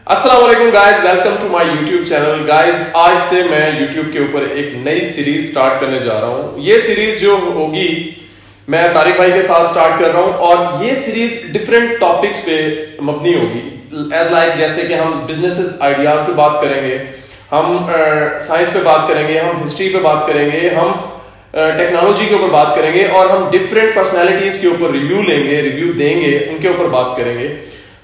अस्सलाम वालेकुम guys, welcome to my YouTube channel. Guys, आज से मैं यूट्यूब के ऊपर एक नई सीरीज स्टार्ट करने जा रहा हूँ। ये सीरीज जो होगी मैं तारिक भाई के साथ स्टार्ट कर रहा हूँ और ये सीरीज डिफरेंट टॉपिक्स पे मबनी होगी। एज लाइक जैसे कि हम बिजनेस आइडियाज पे बात करेंगे, हम साइंस पे बात करेंगे, हम हिस्ट्री पे बात करेंगे, हम टेक्नोलॉजी के ऊपर बात करेंगे और हम डिफरेंट पर्सनैलिटीज के ऊपर रिव्यू देंगे, उनके ऊपर बात करेंगे।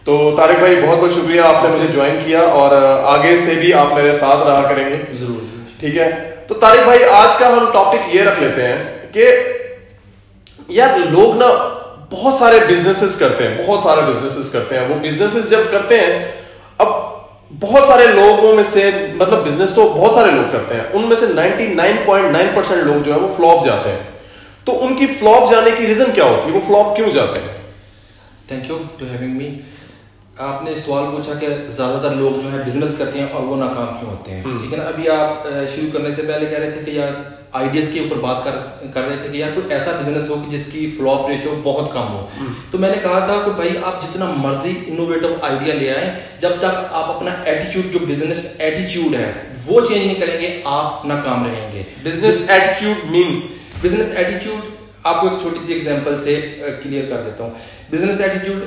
तो तारिक भाई बहुत बहुत शुक्रिया, आपने मुझे ज्वाइन किया और आगे से भी आप मेरे साथ रहा करेंगे। जरूर। ठीक है, तो तारिक भाई आज का हम टॉपिक ये रख लेते हैं कि यार लोग ना बहुत सारे बिजनेसेस करते हैं। वो बिजनेसेस जब करते हैं, अब बहुत सारे लोगों में से मतलब बिजनेस तो बहुत सारे लोग करते हैं, उनमें से 99.9% लोग जो है वो फ्लॉप जाते हैं। तो उनकी फ्लॉप जाने की रीजन क्या होती है, वो फ्लॉप क्यों जाते हैं? Thank you to having me. आपने सवाल पूछा कि ज्यादातर लोग जो है बिजनेस करते हैं और वो नाकाम क्यों होते हैं। ठीक है ना, अभी आप शुरू करने से पहले कह रहे थे कि यार आइडियाज के ऊपर बात कर रहे थे कि यार कोई ऐसा बिजनेस हो कि जिसकी फ्लॉप रेशियो बहुत कम हो। तो मैंने कहा था कि भाई आप जितना मर्जी इनोवेटिव आइडिया ले आए, जब तक आप अपना एटीट्यूड, जो बिजनेस एटीट्यूड है वो चेंज नहीं करेंगे, आप नाकाम रहेंगे। बिजनेस एटीट्यूड आपको एक छोटी सी एग्जांपल से क्लियर कर देता हूँ। बिजनेस एटीट्यूड,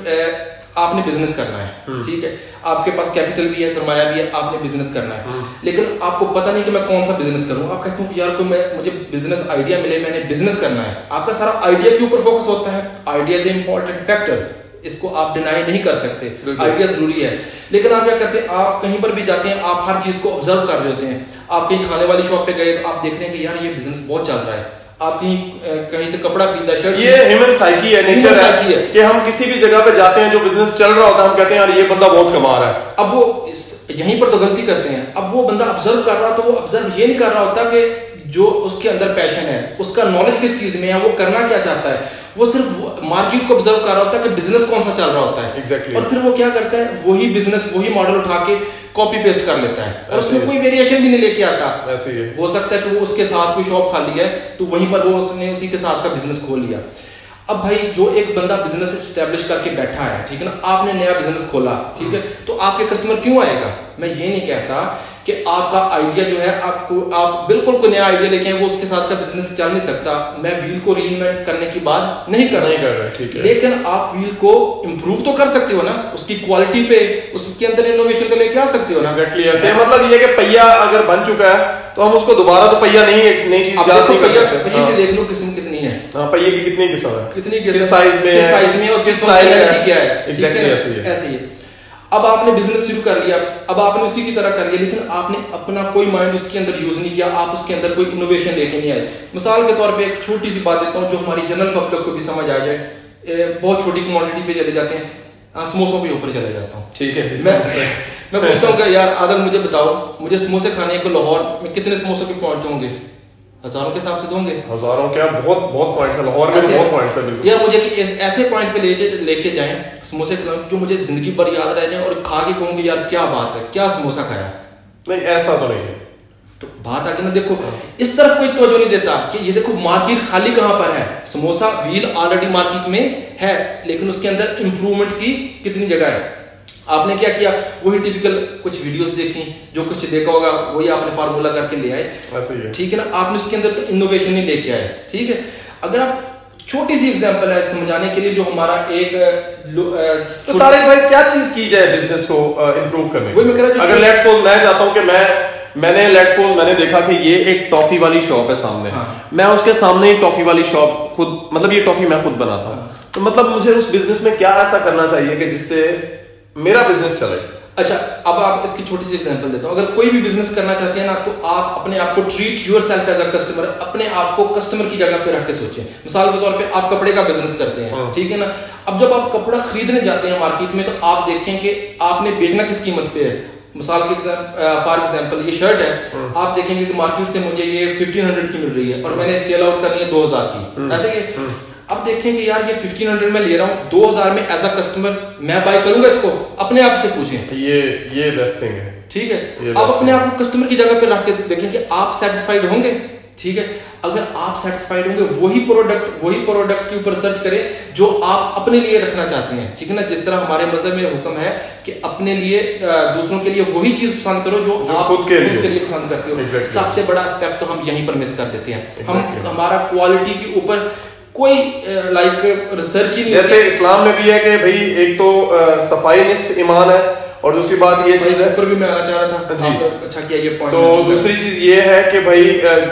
आपने बिजनेस करना है, ठीक है, आपके पास कैपिटल भी है, सरमाया भी है, आपने बिजनेस करना है, लेकिन आपको पता नहीं कि मैं कौन सा बिजनेस करूं। आप कहते हो कि यार मुझे बिजनेस आइडिया मिले, मैंने बिजनेस करना है। आपका सारा आइडिया के ऊपर फोकस होता है। आइडिया इज इंपॉर्टेंट फैक्टर, इसको आप डिनाई नहीं कर सकते, आइडिया जरूरी है। लेकिन आप क्या करते हैं, आप कहीं पर भी जाते हैं, आप हर चीज को ऑब्जर्व कर रहे होते हैं। आप कहीं खाने वाली शॉप पे गए तो आप देख रहे हैं कि यार ये बिजनेस बहुत चल रहा है। आप कहीं से कपड़ा खरीदा, शर्ट, ये ह्यूमन साइकी है, नेचर है कि हम किसी भी जगह पे जाते हैं जो बिजनेस चल रहा होता है, हम कहते हैं यार ये बंदा बहुत कमा रहा है। अब वो यहीं पर तो गलती करते हैं। अब वो बंदा ऑब्जर्व कर रहा, तो वो ऑब्जर्व ये नहीं कर रहा होता कि जो उसके अंदर पैशन है, उसका नॉलेज किस चीज में है, वो करना क्या चाहता है। वो सिर्फ मार्केट को ऑब्जर्व कर रहा होता है कि बिजनेस कौन सा चल रहा होता है। Exactly. और फिर वो क्या करता है, वही बिजनेस, वही मॉडल उठा के कॉपी पेस्ट कर लेता है और उसमें कोई वेरिएशन भी नहीं लेके आता। ऐसे ही हो सकता है कि वो उसके साथ कोई शॉप खाली है तो वहीं पर वो उसने उसी के साथ का बिजनेस खोल लिया। अब भाई जो एक बंदा बिजनेस एस्टेब्लिश करके बैठा है, ठीक है ना, आपने नया बिजनेस खोला, ठीक है, तो आपके कस्टमर क्यों आएगा? मैं ये नहीं कहता कि आपका आइडिया जो है, आप बिल्कुल कोई नया आइडिया लेके आए, वो उसके साथ का बिजनेस चल नहीं सकता। मैं व्हील को रीइन्वेंट करने की बात नहीं कर रहा, ठीक है, लेकिन आप व्हील को इंप्रूव तो कर सकते हो ना, उसकी क्वालिटी पे, उसके अंदर इनोवेशन तो लेके आ सकते हो ना। एग्जैक्टली ऐसे मतलब ये कि पहिया अगर बन चुका है तो हम उसको दोबारा तो पहिया नहीं, एक नई चीज इजाद नहीं कर सकते। पहिए की देख लो किस्म कितनी है। हाँ, पहिए की कितनी किस्म है, किस साइज में, उसकी स्टाइल क्या है। एग्जैक्टली ऐसे ही। अब आपने बिजनेस शुरू कर लिया, अब आपने उसी की तरह कर लिया, लेकिन आपने अपना कोई माइंड उसके अंदर यूज नहीं किया, आप उसके अंदर कोई इनोवेशन लेके नहीं आए। मिसाल के तौर पे एक छोटी सी बात देता हूँ जो हमारी जनरल पब्लिक को भी समझ आ जाए। बहुत छोटी कमोडिटी पे चले जाते हैं, समोसों के ऊपर चले जाता हूँ। ठीक है, मैं पूछता हूँ कि यार आदम मुझे बताओ, मुझे समोसे खाने को लाहौर में कितने समोसों के पॉइंट होंगे? हजारों के हिसाब से दोगे? हजारों क्या, बहुत पॉइंट्स है लाहौर में, बहुत पॉइंट्स है। बिल्कुल यार मुझे कि ऐसे पॉइंट पे लेके जाएं समोसे खिलाओ जो मुझे जिंदगी भर याद रह जाए और खा के कहूंगे यार क्या बात है, क्या समोसा खाया। नहीं, ऐसा तो नहीं है। तो बात आगे ना, देखो इस तरफ कोई तवज्जो नहीं देता कि ये देखो मार्केट खाली कहां पर है। समोसा व्हील ऑलरेडी मार्केट में है, लेकिन उसके अंदर इंप्रूवमेंट की कितनी जगह है। आपने क्या किया, वही टिपिकल कुछ वीडियोस देखी, जो कुछ देखा होगा वही आपने फार्मूला करके ले आए, ठीक है ना। आपने उसके अंदर इनोवेशन नहीं लेके आए, ठीक है। अगर आप छोटी सी एग्जांपल है समझाने के लिए, जो हमारा एक तो तारिक भाई क्या चीज की जाए बिजनेस को इंप्रूव करने वही मैं कह रहा हूं। अगर लेट्स सपोज मैं चाहता हूं कि मैंने देखा कि ये एक टॉफी वाली शॉप है सामने, मैं उसके सामने ही टॉफी वाली शॉप खुद, मतलब ये टॉफी मैं खुद बनाता हूँ, तो मतलब मुझे उस बिजनेस में क्या ऐसा करना चाहिए कि जिससे मेरा बिजनेस चले? अच्छा, अब आप इसकी छोटी सी एग्जांपल देता हूं। अगर कोई भी बिजनेस करना चाहते हैं ना, तो आप अपने आप को treat yourself as a customer, अपने आप को कस्टमर की जगह पे रख के सोचें। मिसाल के तौर पे आप कपड़े का बिजनेस करते हैं, ठीक है ना। अब जब आप कपड़ा खरीदने जाते हैं मार्केट में, तो आप देखें कि आपने बेचना किस कीमत पे है। मिसाल के फॉर एग्जांपल ये शर्ट है, आप देखेंगे कि मार्केट से मुझे ये 1500 की मिल रही है और मैंने सेल आउट करनी है 2000 की, ऐसे ही। अब देखें कि यार ये 1500 में ले रहा हूँ, 2000 में एज अ कस्टमर मैं बाय करूंगा इसको? अपने आप से पूछें। ये बेस्ट थिंग है, ठीक है। अब अपने आप को कस्टमर की जगह पे रख के देखें कि आप सेटिस्फाइड होंगे, ठीक है। अगर आप सेटिस्फाइड होंगे वही प्रोडक्ट के ऊपर सर्च करें जो आप अपने लिए रखना चाहते हैं, ठीक है ना। जिस तरह हमारे मजहब में हुक्म है कि अपने लिए दूसरों के लिए वही चीज पसंद करो जो आप खुद के लिए पसंद करते हो। exactly. सबसे बड़ा एस्पेक्ट तो हम यहीं पर मिस कर देते हैं। exactly. हम हमारा क्वालिटी के ऊपर कोई रिसर्च ही नहीं। जैसे इस्लाम में भी है कि भाई एक तो सफाई निस्फ ईमान है, और दूसरी बात ये चीज है, ऊपर भी मैं आना चाह रहा था जी। अच्छा किया ये पॉइंट। तो दूसरी चीज ये है कि भाई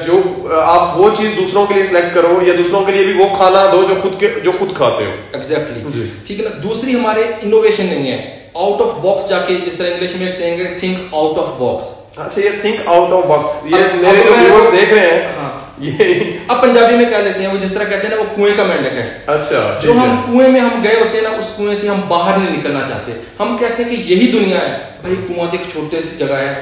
जो आप वो चीज दूसरों के लिए सिलेक्ट करो, या दूसरों के लिए भी वो खाना दो जो खुद खाते हो। एग्जैक्टली, ठीक है ना। दूसरी हमारे इनोवेशन नहीं है, आउट ऑफ बॉक्स जाके, जिस तरह इंग्लिश में saying think out of box. अच्छा, ये थिंक आउट ऑफ बॉक्स, ये मेरे जो व्यूअर्स देख रहे हैं, हाँ, ये अब पंजाबी में क्या लेते हैं, वो जिस तरह कहते हैं ना, वो कुएं का मेंढक है। अच्छा, जो हम कुएं में हम गए होते हैं ना, उस कुएं से हम बाहर नहीं निकलना चाहते। हम कहते हैं कि यही दुनिया है। भाई कुआं तो एक छोटी सी जगह है,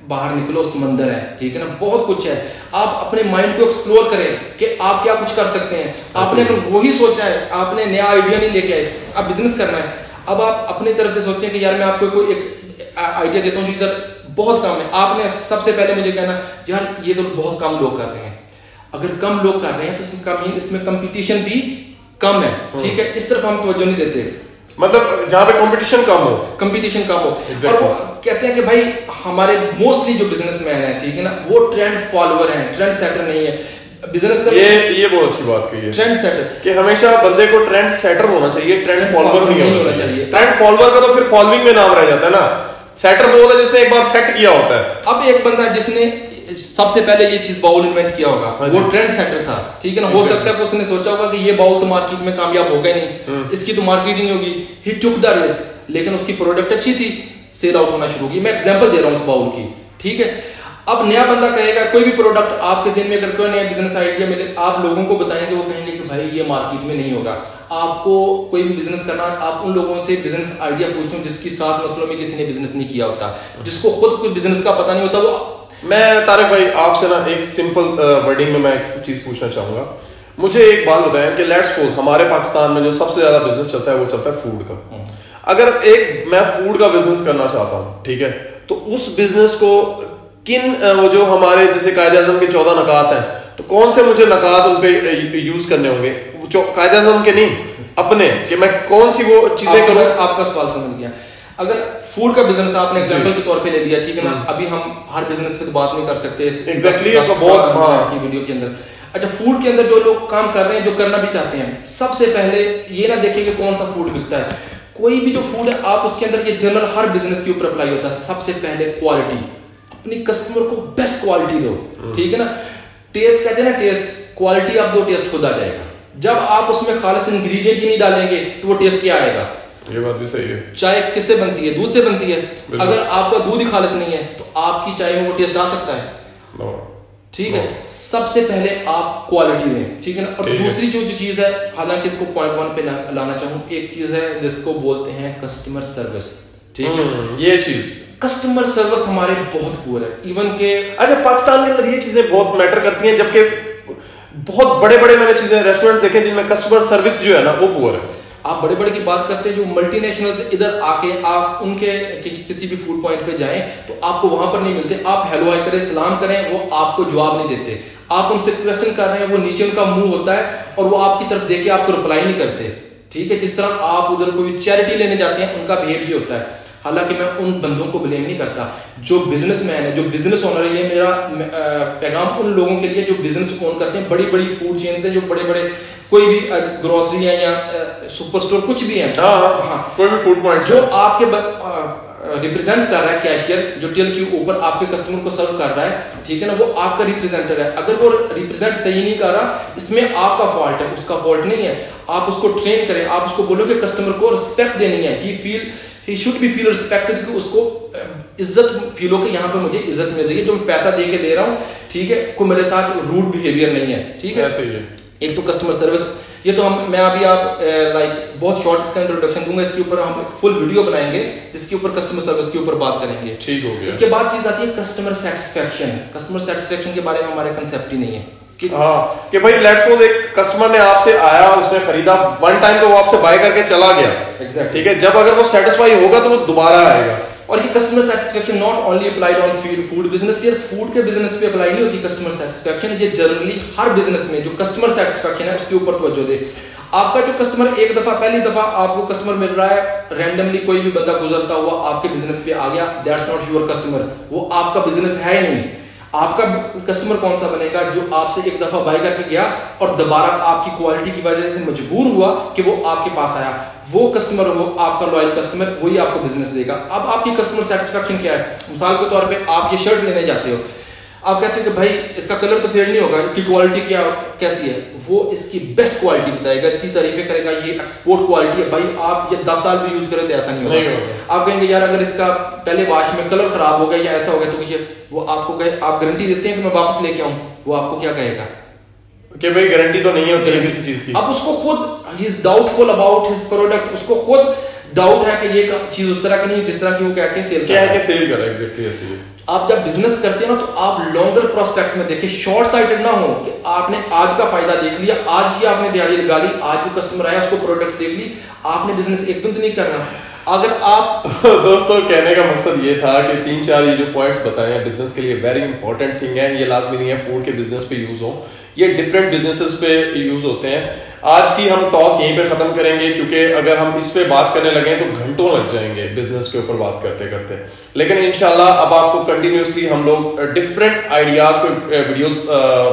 बाहर निकलो, समंदर है, ठीक है ना, बहुत कुछ है। आप अपने माइंड को एक्सप्लोर करें कि आप क्या कुछ कर सकते हैं। आपने अगर वही सोचा है, आपने नया आइडिया नहीं लेके आए, आप बिजनेस करना है, अब आप अपनी तरफ से सोचते हैं कि यार मैं आपको कोई एक आइडिया देता हूँ जो इधर बहुत कम है। आपने सबसे पहले मुझे कहना, यार ये तो बहुत कम लोग कर रहे हैं। अगर कम लोग कर रहे हैं तो इसमें कंपटीशन भी कम है, ठीक है। इस तरफ हम तवज्जो नहीं देते, मतलब जहां पे कंपटीशन कम हो। exactly. और वो कहते हैं कि भाई हमारे मोस्टली जो बिजनेसमैन है, ठीक है ना, वो ट्रेंड फॉलोअर हैं, ट्रेंड सेटर नहीं है। बिजनेस ये बहुत अच्छी बात कही है, ट्रेंड सेटर, कि हमेशा बंदे को ट्रेंड सेटर होना चाहिए, ट्रेंड फॉलोअर नहीं होना चाहिए। ट्रेंड फॉलोअर का तो फिर फॉलोइंग में नाम रह जाता है ना। सेटर वो होता है जिसने एक बार सेट किया होता है। अब एक बंदा जिसने सबसे पहले ये चीज बाउल इन्वेंट किया होगा, वो ट्रेंड सेटर था, ठीक है ना। हो सकता है कि उसने सोचा होगा कि ये बाउल तो मार्केट में कामयाब होगा ही नहीं, इसकी तो मार्केट ही नहीं होगी। ही टुक द रिस्क, लेकिन उसकी प्रोडक्ट अच्छी थी, सेल आउट होना शुरू होगी। मैं एग्जांपल दे रहा हूँ इस बाउल की, ठीक है। अब नया बंदा कहेगा, कोई भी प्रोडक्ट आपके ज़हन में अगर कोई नया बिजनेस आइडिया मिले, आप लोगों को बताएंगे, वो कहेंगे कि भाई ये मार्केट में नहीं होगा। आपको कोई भी बिजनेस करना, आप उन लोगों से बिजनेस आइडिया पूछते हो जिसकी 7 मसलों में किसी ने बिजनेस नहीं किया होता, जिसको खुद कोई बिजनेस का पता नहीं होता। वो मैं तारिक भाई आपसे ना एक सिंपल वर्डिंग में मैं कुछ चीज पूछना चाहूंगा। मुझे एक बात बताएं कि लेट्स सपोज हमारे पाकिस्तान में जो सबसे ज्यादा बिजनेस चलता है वो चलता है फूड का। अगर मैं फूड का बिजनेस करना चाहता हूँ, ठीक है, तो उस बिजनेस को किन वो जो हमारे जैसे कायदे आज़म के 14 नकात हैं, तो कौन से मुझे नकात उन पे यूज करने होंगे, कायदे आज़म के नहीं, अपने, कि मैं कौन सी वो चीजें करूं। आपका सवाल समझ गया। अगर फूड का बिजनेस आपने एग्जांपल के तौर पे ले लिया, ठीक है ना, अभी हम हर बिजनेस पे तो बात नहीं कर सकते एग्जैक्टली, बहुत की वीडियो के अंदर। अच्छा, फूड के अंदर जो लोग काम कर रहे हैं, जो करना भी चाहते हैं, सबसे पहले ये ना देखें कि कौन सा फूड बिकता है। कोई भी जो फूड है, आप उसके अंदर, ये जनरल हर बिजनेस के ऊपर अप्लाई होता है। सबसे पहले क्वालिटी, अपनी कस्टमर को बेस्ट क्वालिटी दो, ठीक है ना। टेस्ट कहते हैं ना, टेस्ट, क्वालिटी आप दो, टेस्ट खुद आ जाएगा। जब आप उसमें खालिस इंग्रेडिएंट ही नहीं डालेंगे तो वो टेस्ट क्या आएगा। ये बात भी सही है। चाय किससे बनती है? दूध से बनती है। अगर आपका दूध ही खालिस नहीं है तो आपकी चाय में वो टेस्ट आ सकता है? ठीक है। सबसे पहले आप क्वालिटी दें, ठीक है ना। और दूसरी जो चीज है, हालांकि इसको पॉइंट 1 पे लाना चाहूँ, एक चीज है जिसको बोलते हैं कस्टमर सर्विस, ठीक है। ये चीज कस्टमर सर्विस हमारे बहुत पुअर है, इवन के। अच्छा, पाकिस्तान के अंदर ये चीजें बहुत मैटर करती हैं, जबकि बहुत बड़े बड़े मैंने चीजें रेस्टोरेंट्स देखे जिनमें कस्टमर सर्विस जो है ना वो पुअर है। आप बड़े बड़े की बात करते हैं, जो मल्टीनेशनल से इधर आके आप उनके किसी भी फूड पॉइंट पे जाएं तो आपको वहां पर नहीं मिलते। आप हेलो हाय करें, सलाम करें, वो आपको जवाब नहीं देते। आप उनसे क्वेश्चन कर रहे हैं, वो नीचे उनका मुंह होता है और वो आपकी तरफ देख के आपको रिप्लाई नहीं करते, ठीक है। जिस तरह आप उधर कोई चैरिटी लेने जाते हैं, उनका बिहेवियर होता है। हालांकि मैं उन बंदों को ब्लेम नहीं करता, जो बिजनेसमैन है, जो बिजनेस ओनर है। ये मेरा पैगाम उन लोगों के लिए जो बिजनेस ओन करते हैं, बड़ी बड़ी फूड चेन्स है, जो बड़े बड़े कोई भी ग्रोसरी है या सुपर स्टोर कुछ भी है, कोई भी फूड पॉइंट, जो आपके रिप्रेजेंट कर रहा है, कैशियर जो टेल के ऊपर आपके कस्टमर को सर्व कर रहा है, ठीक है ना, वो आपका रिप्रेजेंटर है। अगर वो रिप्रेजेंट सही नहीं कर रहा, इसमें आपका फॉल्ट है, उसका फॉल्ट नहीं है। आप उसको ट्रेन करें, आप उसको बोलो कि कस्टमर को रिस्पेक्ट देनी है। He should be feel respected, कि उसको इज्जत फील हो कि यहाँ पे मुझे इज्जत मिल रही है, जो मैं पैसा दे के दे रहा हूँ, ठीक है। कोई मेरे साथ रूड बिहेवियर नहीं है, ठीक है। ऐसे ही है। एक तो कस्टमर सर्विस, ये तो मैं अभी आप बहुत शॉर्ट इसका इंट्रोडक्शन दूंगा, इसके ऊपर हम एक फुल वीडियो बनाएंगे जिसके ऊपर कस्टमर सर्विस के ऊपर बात करेंगे, ठीक हो गया। इसके बाद चीज आती है कस्टमर सेटिस्फेक्शन। कस्टमर सेटिस्फेक्शन के बारे में हमारे कंसेप्ट ही नहीं है कि भाई लेट्स सपोज एक कस्टमर ने आपसे आया, उसने खरीदा, वन टाइम तो वो आपसे बाय करके चला गया, exactly. ठीक है। जब अगर वो सेटिस्फाई होगा तो वो दोबारा आएगा, और ये customer satisfaction not only applied on food business, यार फूड के बिजनेस पे अप्लाई नहीं होती कस्टमर सेटिस्फेक्शन, ये जनरली हर बिजनेस में जो कस्टमर सेटिस्फेक्शन है उसके ऊपर तवज्जो दे। आपका जो कस्टमर एक दफा पहली दफा आपको कस्टमर मिल रहा है, रैंडमली कोई भी बंदा गुजरता हुआ आपके बिजनेस पे आ गया, दैट्स नॉट योर कस्टमर, वो आपका बिजनेस है नहीं। आपका कस्टमर कौन सा बनेगा? जो आपसे एक दफा बाय करके गया और दोबारा आपकी क्वालिटी की वजह से मजबूर हुआ कि वो आपके पास आया, वो कस्टमर हो आपका लॉयल कस्टमर, वही आपको बिजनेस देगा। अब आपकी कस्टमर सेटिस्फेक्शन क्या है? मिसाल के तौर पे आप ये शर्ट लेने जाते हो, आप कहते हो कि भाई इसका कलर तो फेड नहीं होगा, इसकी क्वालिटी कैसी है? वो इसकी बेस्ट क्वालिटी बताएगा, इसकी तारीफें करेगा, ये एक्सपोर्ट क्वालिटी है भाई, आप ये 10 साल भी यूज करें तो ऐसा नहीं होगा। आप कहेंगे यार अगर इसका पहले वॉश में कलर खराब हो गया या ऐसा हो गया तो ये वो आपको कहे, आप गारंटी देते हैं कि मैं वापस लेके आऊं, वो आपको क्या कहेगा कि भाई गारंटी तो नहीं होती है किसी चीज की। अब उसको खुद he is doubtful about his product, उसको खुद डाउट है कि ये चीज उस तरह की नहीं जिस तरह की वो क्या सेल कर रहा है। एग्जैक्टली ऐसे आप जब बिजनेस करते हैं ना तो आप लॉन्गर प्रोस्पेक्ट में देखिए, शॉर्ट साइटेड ना हो कि आपने आज का फायदा देख लिया, आज ही आपने दिहाड़ी लगा ली, आज जो कस्टमर आया उसको प्रोडक्ट देख ली, आपने बिजनेस एकदम तो नहीं करना। अगर आप दोस्तों कहने का मकसद ये था कि 3-4 ये जो पॉइंट्स बताए हैं बिजनेस के लिए वेरी इंपॉर्टेंट थिंग है, ये लाजमी नहीं है फूड के बिजनेस पे यूज हो, ये डिफरेंट बिजनेसेस पे यूज होते हैं। आज की हम टॉक यहीं पे खत्म करेंगे क्योंकि अगर हम इस पे बात करने लगे तो घंटों लग जाएंगे बिजनेस के ऊपर बात करते करते। लेकिन इंशाल्लाह अब आपको कंटिन्यूसली हम लोग डिफरेंट आइडियाज पे वीडियोस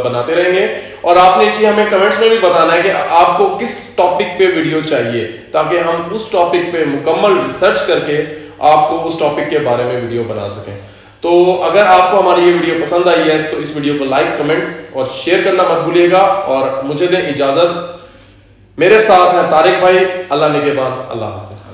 बनाते रहेंगे और आपने जी हमें कमेंट्स में भी बताना है कि आपको किस टॉपिक पे वीडियो चाहिए, ताकि हम उस टॉपिक पे मुकम्मल रिसर्च करके आपको उस टॉपिक के बारे में वीडियो बना सकें। तो अगर आपको हमारी ये वीडियो पसंद आई है तो इस वीडियो को लाइक, कमेंट और शेयर करना मत भूलिएगा और मुझे दें इजाजत। मेरे साथ हैं तारिक भाई, अल्लाह निगहबान, अल्लाह हाफिज।